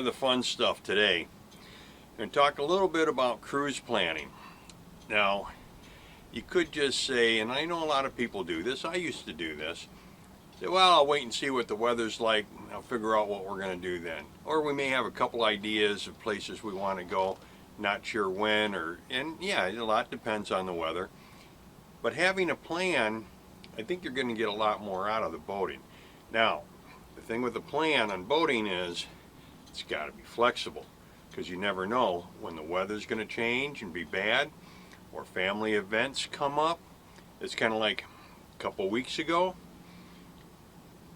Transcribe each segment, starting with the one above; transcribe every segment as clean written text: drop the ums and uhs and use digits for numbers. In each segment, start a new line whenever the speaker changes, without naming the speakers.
of the fun stuff today. I'm going to talk a little bit about cruise planning. Now, you could just say, and I know a lot of people do this, I used to do this, say, well, I'll wait and see what the weather's like, I'll figure out what we're going to do then. Or we may have a couple ideas of places we want to go, not sure when, and yeah, a lot depends on the weather. But having a plan, I think you're going to get a lot more out of the boating. Now, the thing with the plan on boating is it's got to be flexible, because you never know when the weather's going to change and be bad, or family events come up. It's kind of like a couple weeks ago,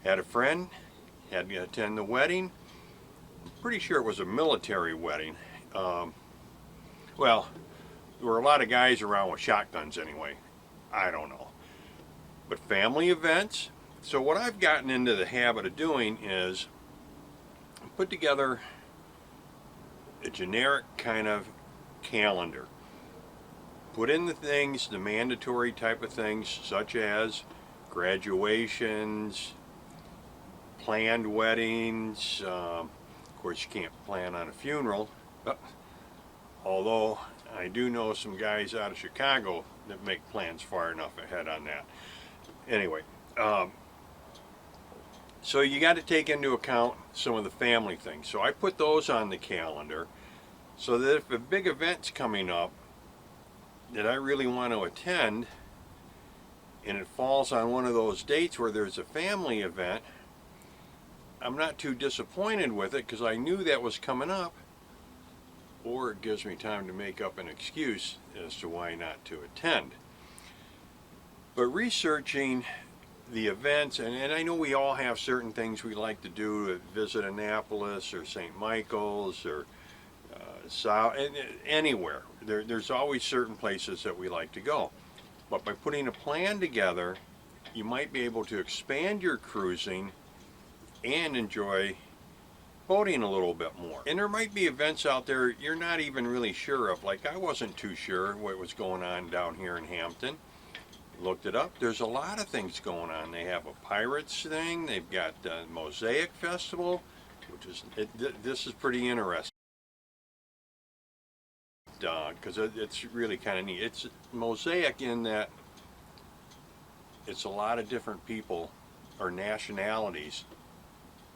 had a friend, had to attend the wedding. I'm pretty sure it was a military wedding. Well, there were a lot of guys around with shotguns anyway. I don't know. But family events. So what I've gotten into the habit of doing is put together a generic kind of calendar. Put in the things, the mandatory type of things, such as graduations, planned weddings. Of course, you can't plan on a funeral. Although I do know some guys out of Chicago that make plans far enough ahead on that. Anyway, so you got to take into account some of the family things. So I put those on the calendar so that if a big event's coming up that I really want to attend, and it falls on one of those dates where there's a family event, I'm not too disappointed with it because I knew that was coming up, or it gives me time to make up an excuse as to why not to attend. But researching the events, and I know we all have certain things we like to do, visit Annapolis or St. Michael's or anywhere. There's always certain places that we like to go. But by putting a plan together, you might be able to expand your cruising and enjoy boating a little bit more. And there might be events out there you're not even really sure of. Like I wasn't too sure what was going on down here in Hampton. Looked it up. There's a lot of things going on. They have a Pirates thing. They've got the Mosaic Festival, which is, this is pretty interesting. Because it's really kind of neat. It's Mosaic in that it's a lot of different people or nationalities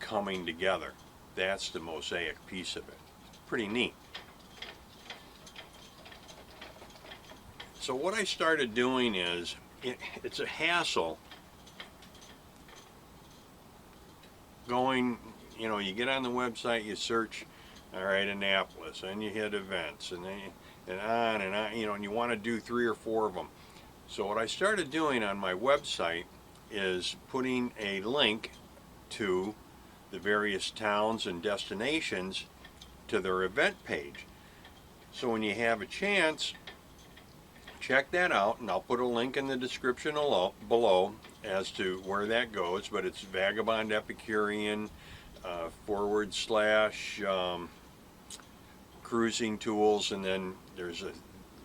coming together. That's the Mosaic piece of it. It's pretty neat. So what I started doing is, it's a hassle going, you get on the website, you search, all right, Annapolis, and you hit events, and on, and you want to do 3 or 4 of them. So what I started doing on my website is putting a link to the various towns and destinations to their event page. So when you have a chance, check that out, and I'll put a link in the description below as to where that goes, but it's Vagabond Epicurean / cruising tools, and then there's a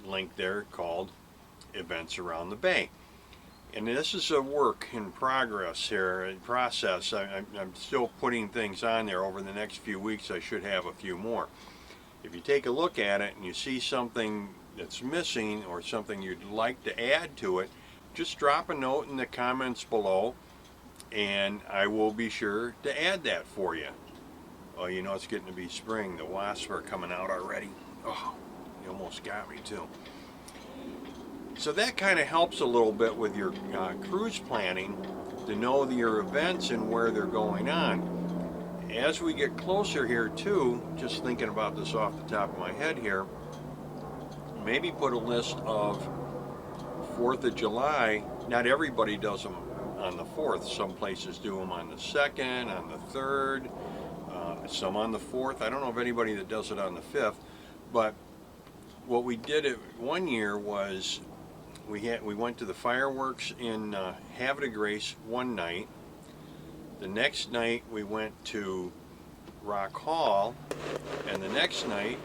link there called Events Around the Bay. And this is a work in progress here, a process. I'm still putting things on there. Over the next few weeks I should have a few more. If you take a look at it and you see something that's missing or something you'd like to add to it, just drop a note in the comments below and I will be sure to add that for you. Oh, it's getting to be spring. The wasps are coming out already. Oh, you almost got me too. So that kind of helps a little bit with your cruise planning, to know your events and where they're going on. As we get closer here too, just thinking about this off the top of my head here, maybe put a list of 4th of July. Not everybody does them on the 4th. Some places do them on the 2nd, on the 3rd, some on the 4th. I don't know of anybody that does it on the 5th, but what we did one year was we went to the fireworks in Havre de Grace one night. The next night we went to Rock Hall, and the next night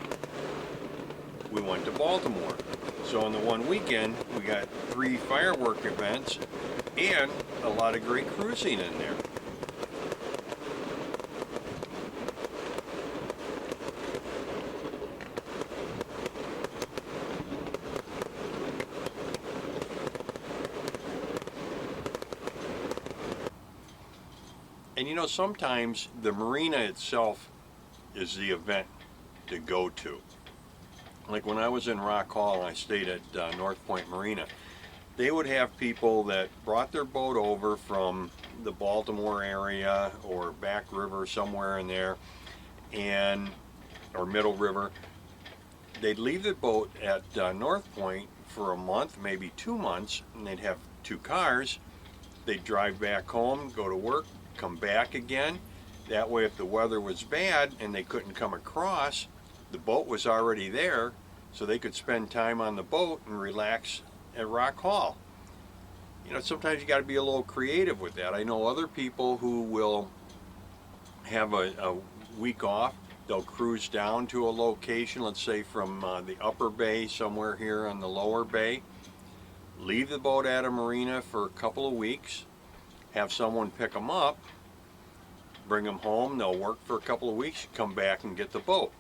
we went to Baltimore. So in the one weekend we got 3 firework events and a lot of great cruising in there. And you know, sometimes the marina itself is the event to go to. Like when I was in Rock Hall and I stayed at North Point Marina, they would have people that brought their boat over from the Baltimore area or Back River, somewhere in there, and or Middle River. They'd leave the boat at North Point for a month, maybe 2 months, and they'd have 2 cars. They'd drive back home, go to work, come back again. That way, if the weather was bad and they couldn't come across, the boat was already there, so they could spend time on the boat and relax at Rock Hall. You know, sometimes you got to be a little creative with that. I know other people who will have a week off. They'll cruise down to a location, let's say from the upper bay, somewhere here on the lower bay, leave the boat at a marina for a couple of weeks, have someone pick them up, bring them home, they'll work for a couple of weeks, come back and get the boat.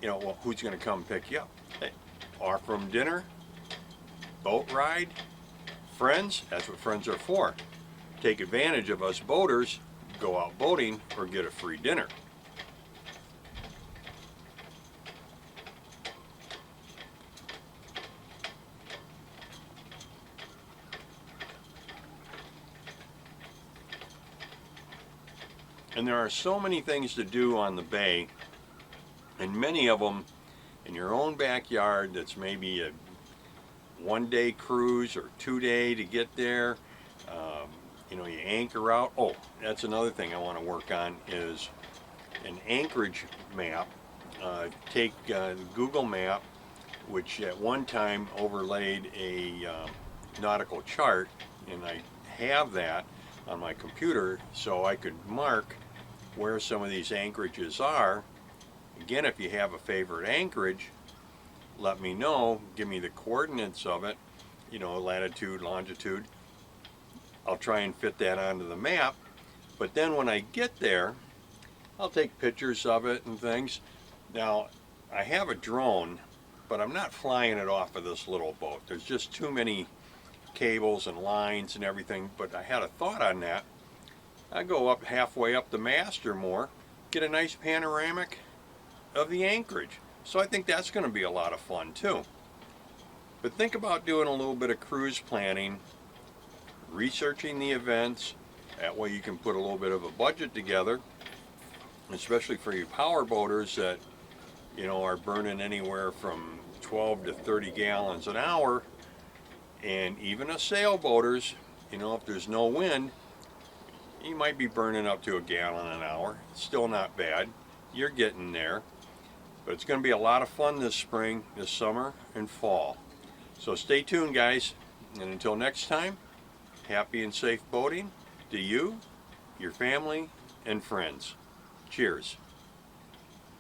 You know, well, who's going to come pick you up? Hey, offer them dinner, boat ride, friends. That's what friends are for. Take advantage of us boaters, go out boating, or get a free dinner. And there are so many things to do on the bay, and many of them in your own backyard. That's maybe a 1-day cruise or 2-day to get there. You know, you anchor out. Oh, that's another thing I want to work on is an anchorage map. Take the Google map, which at one time overlaid a nautical chart, and I have that on my computer so I could mark where some of these anchorages are. Again, if you have a favorite anchorage, let me know, give me the coordinates of it, you know, latitude, longitude. I'll try and fit that onto the map, but then when I get there, I'll take pictures of it and things. Now, I have a drone, but I'm not flying it off of this little boat. There's just too many cables and lines and everything, but I had a thought on that. I go up halfway up the mast or more, get a nice panoramic of the anchorage. So I think that's going to be a lot of fun too. But think about doing a little bit of cruise planning, researching the events. That way you can put a little bit of a budget together, especially for you power boaters that, you know, are burning anywhere from 12 to 30 gallons an hour. And even us sailboaters, you know, if there's no wind, you might be burning up to 1 gallon an hour. Still not bad. You're getting there. But it's going to be a lot of fun this spring, this summer, and fall. So stay tuned, guys. And until next time, happy and safe boating to you, your family, and friends. Cheers.